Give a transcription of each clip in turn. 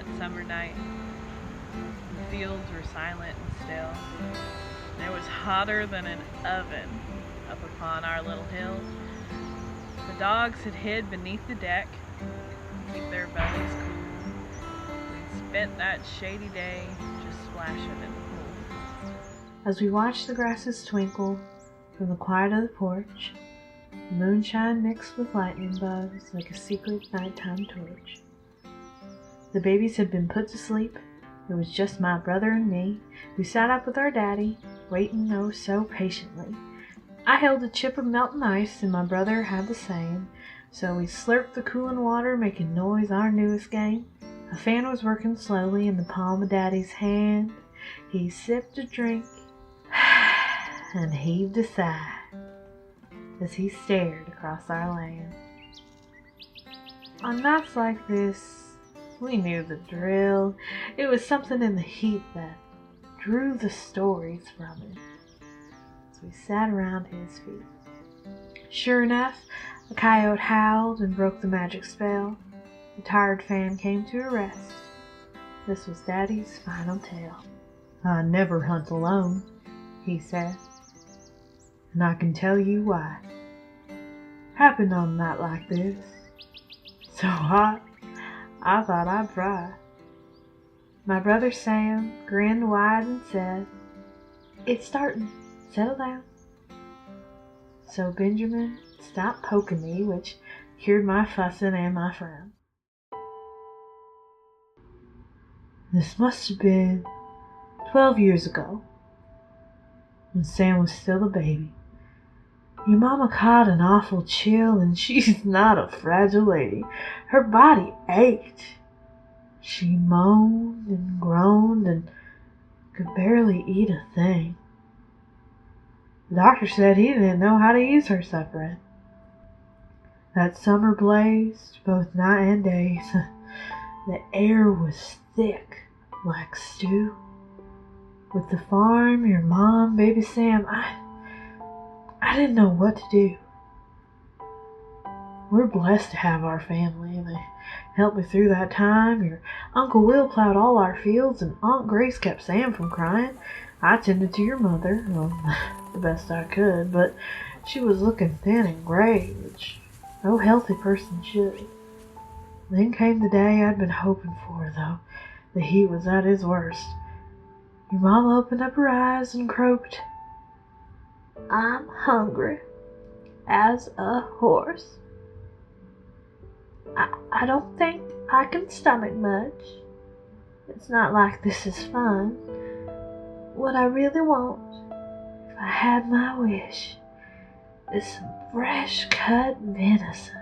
that summer night. The fields were silent and still, and it was hotter than an oven up upon our little hill. The dogs had hid beneath the deck to keep their bellies cool. We'd spent that shady day just splashing in the pool. As we watched the grasses twinkle from the quiet of the porch, the moonshine mixed with lightning bugs like a secret nighttime torch. The babies had been put to sleep. It was just my brother and me, who sat up with our daddy, waiting oh so patiently. I held a chip of melting ice, and my brother had the same, so we slurped the cooling water, making noise our newest game. A fan was working slowly in the palm of Daddy's hand. He sipped a drink and heaved a sigh as he stared across our land. On nights like this, we knew the drill. It was something in the heat that drew the stories from it as we sat around his feet. Sure enough, a coyote howled and broke the magic spell. The tired fan came to a rest. This was Daddy's final tale. "I never hunt alone," he said, "and I can tell you why. Happened on a night like this. So hot, I thought I'd fry." My brother Sam grinned wide and said, "It's starting. Settle down." So Benjamin stopped poking me, which cured my fussing and my frown. This must have been 12 years ago, when Sam was still a baby. Your mama caught an awful chill, and she's not a fragile lady. Her body ached. She moaned and groaned and could barely eat a thing. The doctor said he didn't know how to ease her suffering. That summer blazed both night and day. The air was thick like stew. With the farm, your mom, baby Sam, I didn't know what to do. We're blessed to have our family, and they helped me through that time. Your Uncle Will plowed all our fields, and Aunt Grace kept Sam from crying. I tended to your mother, well, the best I could, but she was looking thin and gray, which no healthy person should. Then came the day I'd been hoping for, though the heat was at its worst. Your mama opened up her eyes and croaked, "I'm hungry as a horse. I don't think I can stomach much. It's not like this is fun. What I really want, if I had my wish, is some fresh cut venison."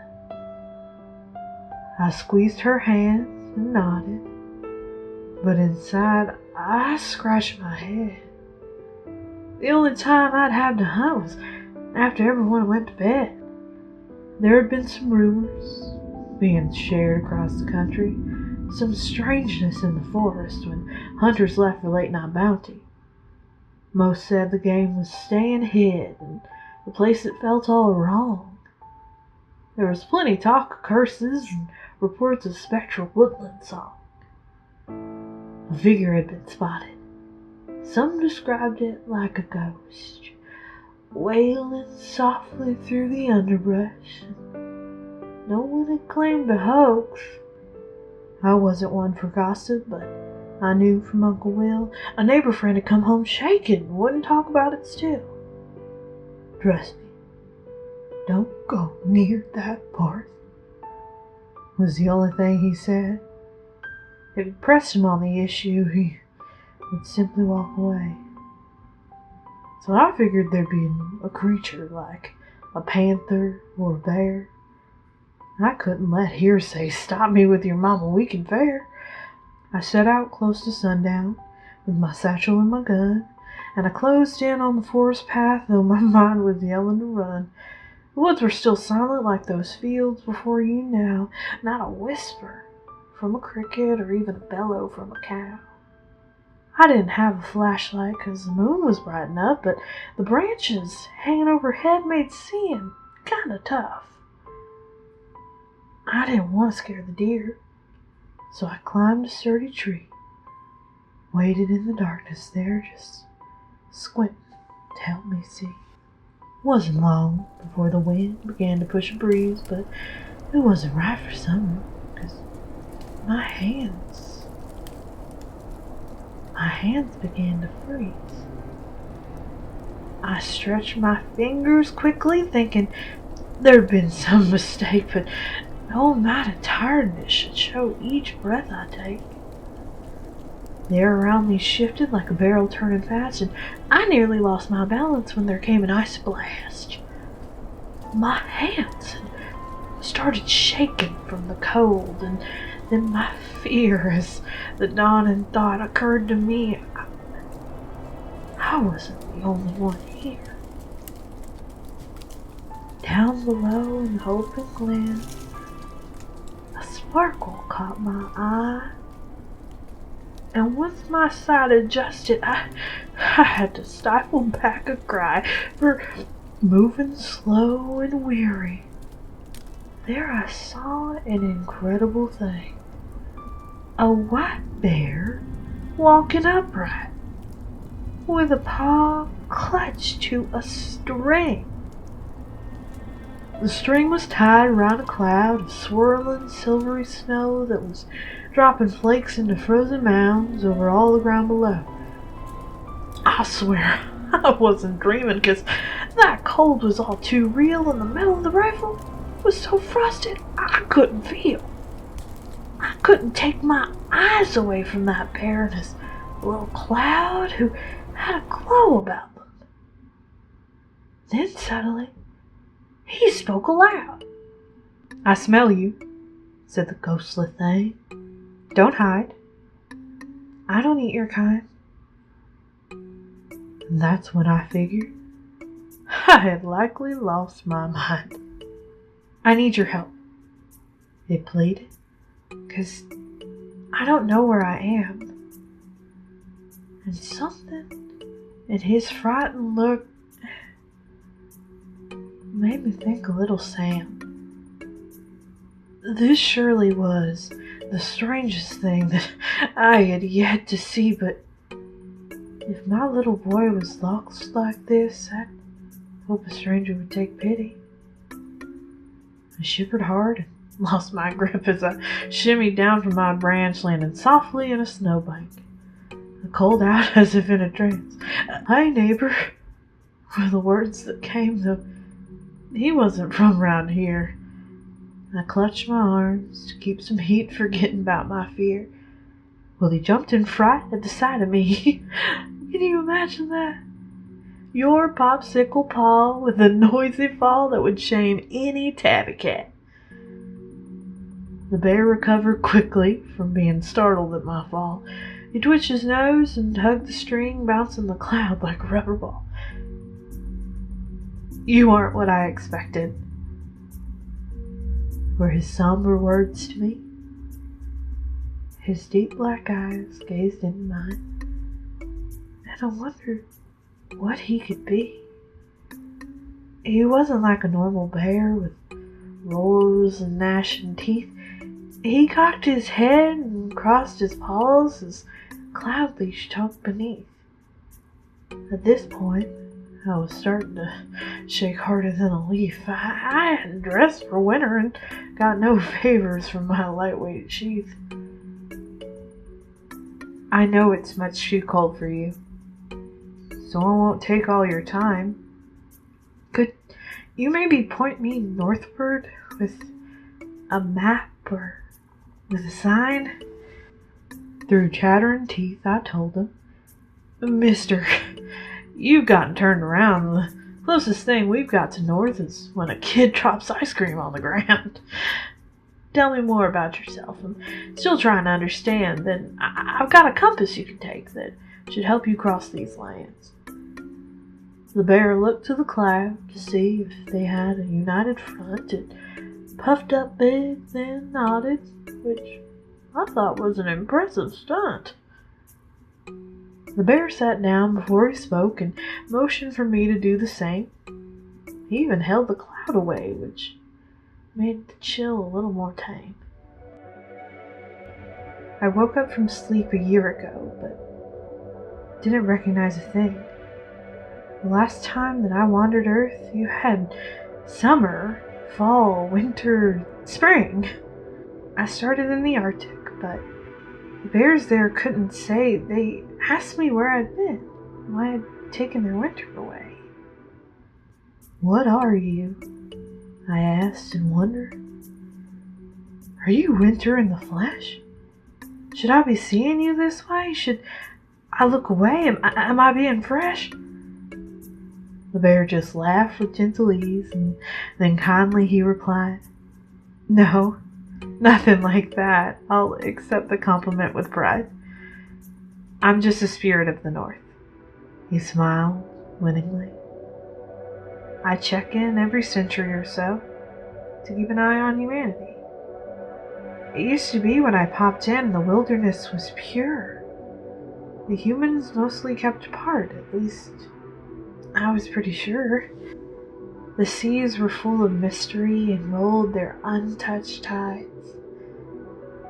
I squeezed her hands and nodded, but inside I scratched my head. The only time I'd have to hunt was after everyone went to bed. There had been some rumors being shared across the country, some strangeness in the forest when hunters left for late night bounty. Most said the game was staying hid, and the place it felt all wrong. There was plenty talk of curses and reports of spectral woodland song. A figure had been spotted. Some described it like a ghost, wailing softly through the underbrush. No one had claimed a hoax. I wasn't one for gossip, but I knew from Uncle Will a neighbor friend had come home shaking and wouldn't talk about it still. "Trust me, don't go near that part," was the only thing he said. If you pressed him on the issue, he would simply walk away. So I figured there'd be a creature like a panther or a bear. I couldn't let hearsay stop me with your mama weak and fair. I set out close to sundown with my satchel and my gun, and I closed in on the forest path, though my mind was yelling to run. The woods were still silent like those fields before you now, not a whisper from a cricket or even a bellow from a cow. I didn't have a flashlight 'cause the moon was bright enough, but the branches hanging overhead made seeing kinda tough. I didn't want to scare the deer. So I climbed a sturdy tree, waited in the darkness there, just squinting to help me see. It wasn't long before the wind began to push a breeze, but it wasn't right for summer, because my hands began to freeze. I stretched my fingers quickly, thinking there'd been some mistake, but no amount of tiredness should show each breath I take. The air around me shifted like a barrel turning fast, and I nearly lost my balance when there came an ice blast. My hands started shaking from the cold, and then my fear as the dawning thought occurred to me. I wasn't the only one here. Down below in the open glance, a sparkle caught my eye, and once my sight adjusted, I had to stifle back a cry, for moving slow and weary, there I saw an incredible thing. A white bear walking upright, with a paw clutched to a string. The string was tied around a cloud of swirling silvery snow that was dropping flakes into frozen mounds over all the ground below. I swear I wasn't dreaming, 'cause that cold was all too real, and the metal of the rifle was so frosted I couldn't feel. I couldn't take my eyes away from that bear and his little cloud who had a glow about them. Then suddenly, he spoke aloud. "I smell you," said the ghostly thing. "Don't hide. I don't eat your kind." And that's when I figured I had likely lost my mind. "I need your help," it pleaded, "'cause I don't know where I am." And something in his frightened look made me think of little Sam. This surely was the strangest thing that I had yet to see, but if my little boy was lost like this, I'd hope a stranger would take pity. I shivered hard and lost my grip as I shimmied down from my branch, landing softly in a snowbank. I called out as if in a trance, "Hi, neighbor," were the words that came, though he wasn't from round here. I clutched my arms to keep some heat, forgetting about my fear. Well, he jumped in fright at the sight of me. Can you imagine that? Your popsicle paw with a noisy fall that would shame any tabby cat. The bear recovered quickly from being startled at my fall. He twitched his nose and hugged the string, bouncing the cloud like a rubber ball. "You aren't what I expected," were his somber words to me. His deep black eyes gazed into mine, and I wondered what he could be. He wasn't like a normal bear with roars and gnashing teeth. He cocked his head and crossed his paws, his cloud leash tucked beneath. At this point, I was starting to shake harder than a leaf. I hadn't dressed for winter and got no favors from my lightweight sheath. "I know it's much too cold for you, so I won't take all your time. Could you maybe point me northward with a map or with a sign?" Through chattering teeth, I told him, "Mister, you've gotten turned around. The closest thing we've got to north is when a kid drops ice cream on the ground. Tell me more about yourself. I'm still trying to understand. Then I've got a compass you can take that should help you cross these lands." The bear looked to the cloud to see if they had a united front. It puffed up big, then nodded, which I thought was an impressive stunt. The bear sat down before he spoke and motioned for me to do the same. He even held the cloud away, which made the chill a little more tame. I woke up from sleep a year ago, but didn't recognize a thing. The last time that I wandered Earth, you had summer, fall, winter, spring. I started in the Arctic, but the bears there couldn't say. They asked me where I'd been, why I'd taken their winter away. What are you? I asked in wonder. Are you winter in the flesh? Should I be seeing you this way? Should I look away? Am I being fresh? The bear just laughed with gentle ease, and then kindly he replied, No, nothing like that. I'll accept the compliment with pride. I'm just a spirit of the north. He smiled winningly. I check in every century or so to keep an eye on humanity. It used to be when I popped in, the wilderness was pure. The humans mostly kept apart, at least I was pretty sure. The seas were full of mystery and rolled their untouched tides.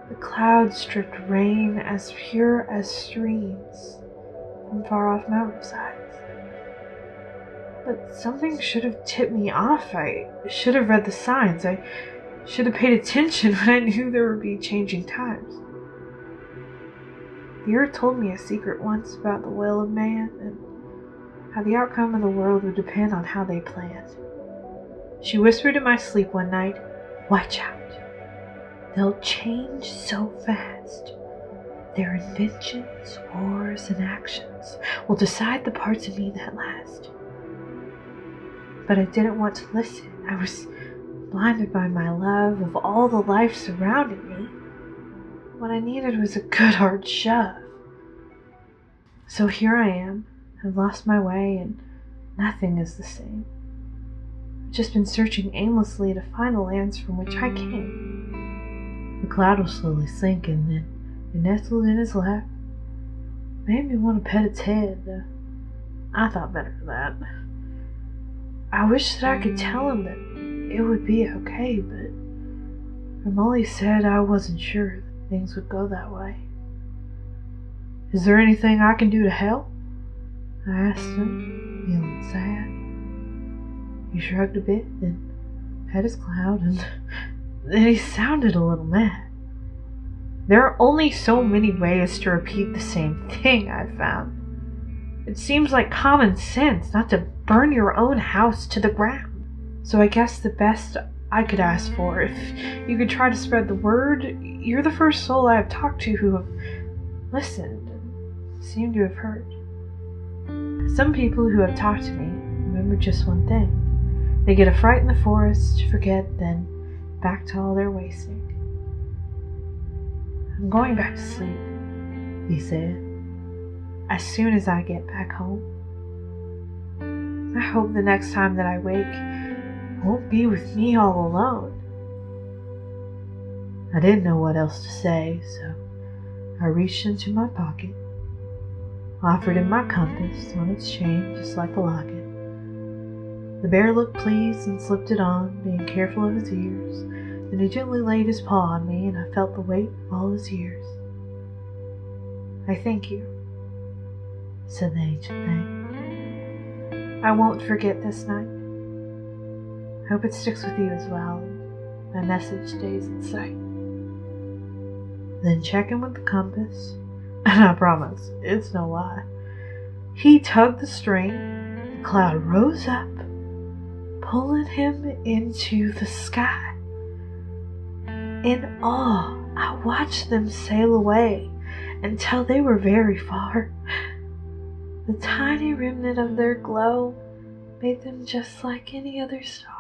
The clouds dripped rain as pure as streams from far-off mountainsides. But something should have tipped me off. I should have read the signs. I should have paid attention when I knew there would be changing times. The earth told me a secret once about the will of man and how the outcome of the world would depend on how they planned. She whispered in my sleep one night, Watch out. They'll change so fast. Their inventions, wars, and actions will decide the parts of me that last. But I didn't want to listen. I was blinded by my love of all the life surrounding me. What I needed was a good hard shove. So here I am. I've lost my way and nothing is the same. I've just been searching aimlessly to find the lands from which I came. The cloud will slowly sink and then it nestled in his lap. Made me want to pet its head. I thought better of that. I wish that I could tell him that it would be okay, but from all he said, I wasn't sure that things would go that way. Is there anything I can do to help? I asked him, feeling sad. He shrugged a bit, then pet his cloud, and then he sounded a little mad. There are only so many ways to repeat the same thing, I found. It seems like common sense not to burn your own house to the ground. So I guess the best I could ask for, if you could try to spread the word, you're the first soul I have talked to who have listened and seemed to have heard. Some people who have talked to me remember just one thing. They get a fright in the forest, forget, then back to all their wasting. I'm going back to sleep, he said, as soon as I get back home. I hope the next time that I wake, it won't be with me all alone. I didn't know what else to say, so I reached into my pocket, offered him my compass on its chain just like a locket. The bear looked pleased and slipped it on, being careful of his ears. Then he gently laid his paw on me, and I felt the weight of all his years. I thank you, said the ancient thing. I won't forget this night. Hope it sticks with you as well, and my message stays in sight. Then checking with the compass, and I promise, it's no lie. He tugged the string, the cloud rose up, pulling him into the sky. In awe, I watched them sail away until they were very far. The tiny remnant of their glow made them just like any other star.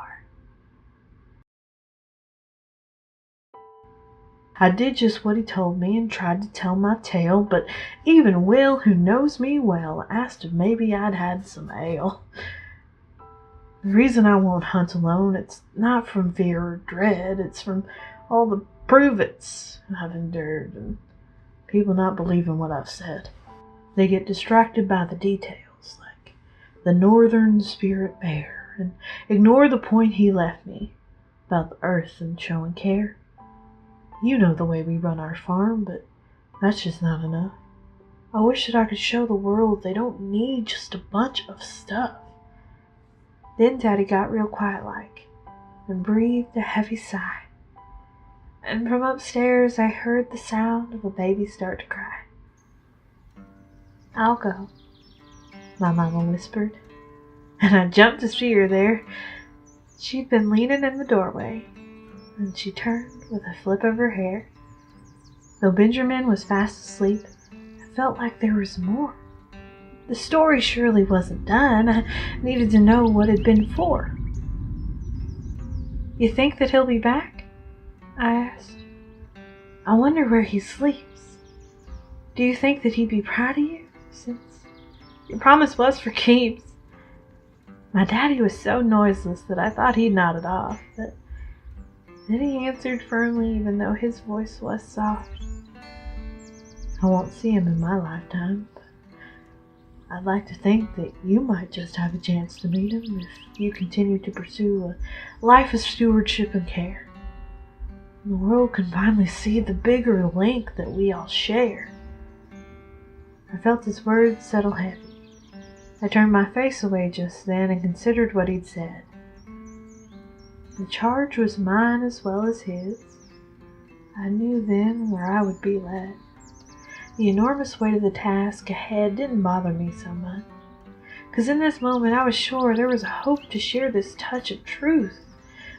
I did just what he told me and tried to tell my tale, but even Will, who knows me well, asked if maybe I'd had some ale. The reason I won't hunt alone, it's not from fear or dread, it's from all the prove-its I've endured and people not believing what I've said. They get distracted by the details, like the northern spirit bear, and ignore the point he left me about the earth and showing care. You know the way we run our farm, but That's just not enough. I wish that I could show the world they don't need just a bunch of stuff. Then Daddy got real quiet-like and breathed a heavy sigh. And from upstairs I heard the sound of a baby start to cry. "I'll go," my mama whispered, and I jumped to see her there. She'd been leaning in the doorway, and she turned with a flip of her hair. Though Benjamin was fast asleep, I felt like there was more. The story surely wasn't done. I needed to know what it had been for. "You think that he'll be back?" I asked. "I wonder where he sleeps. Do you think that he'd be proud of you, since your promise was for keeps?" My daddy was so noiseless that I thought he'd nodded off, but then he answered firmly, even though his voice was soft. "I won't see him in my lifetime, but I'd like to think that you might just have a chance to meet him if you continue to pursue a life of stewardship and care. And the world can finally see the bigger link that we all share." I felt his words settle heavy. I turned my face away just then and considered what he'd said. The charge was mine as well as his. I knew then where I would be led. The enormous weight of the task ahead didn't bother me so much, because in this moment I was sure there was a hope to share this touch of truth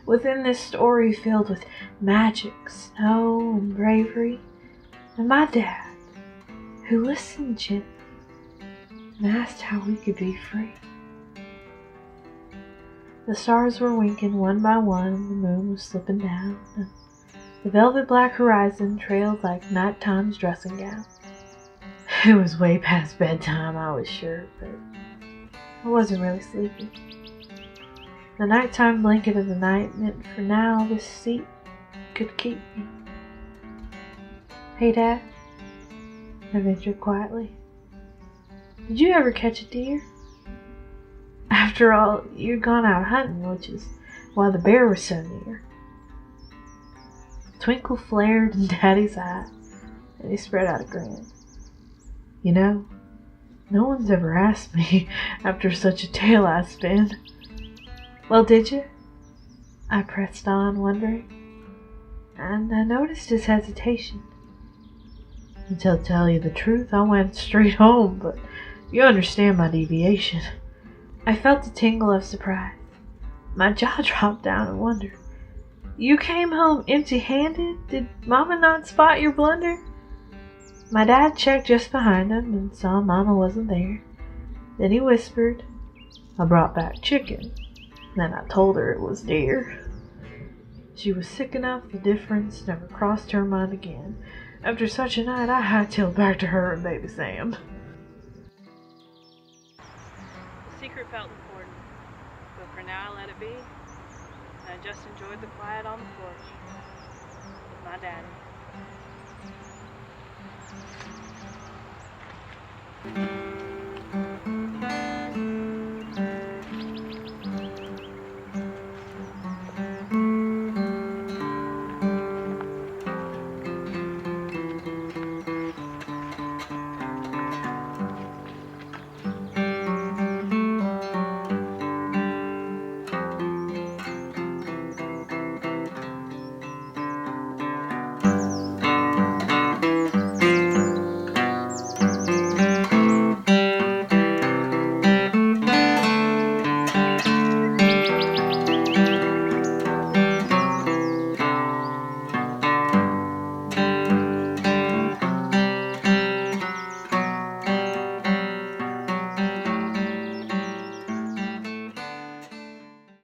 within this story filled with magic, snow, and bravery, and my dad, who listened gently and asked how we could be free. The stars were winking one by one, and the moon was slipping down, and the velvet black horizon trailed like nighttime's dressing gown. It was way past bedtime, I was sure, but I wasn't really sleepy. The nighttime blanket of the night meant for now this seat could keep me. "Hey, Dad," I ventured quietly. "Did you ever catch a deer? After all, you'd gone out hunting, which is why the bear was so near." A twinkle flared in Daddy's eye, and he spread out a grin. "You know, no one's ever asked me after such a tale I spin." "Well, did you?" I pressed on, wondering, and I noticed his hesitation. "To tell you the truth, I went straight home, but you understand my deviation." I felt a tingle of surprise. My jaw dropped down in wonder. "You came home empty-handed? Did Mama not spot your blunder?" My dad checked just behind him and saw Mama wasn't there. Then he whispered, "I brought back chicken." Then I told her it was deer. She was sick enough the difference never crossed her mind again. After such a night, I hightailed back to her and baby Sam. The secret felt important, but for now I let it be. And I just enjoyed the quiet on the porch with my daddy.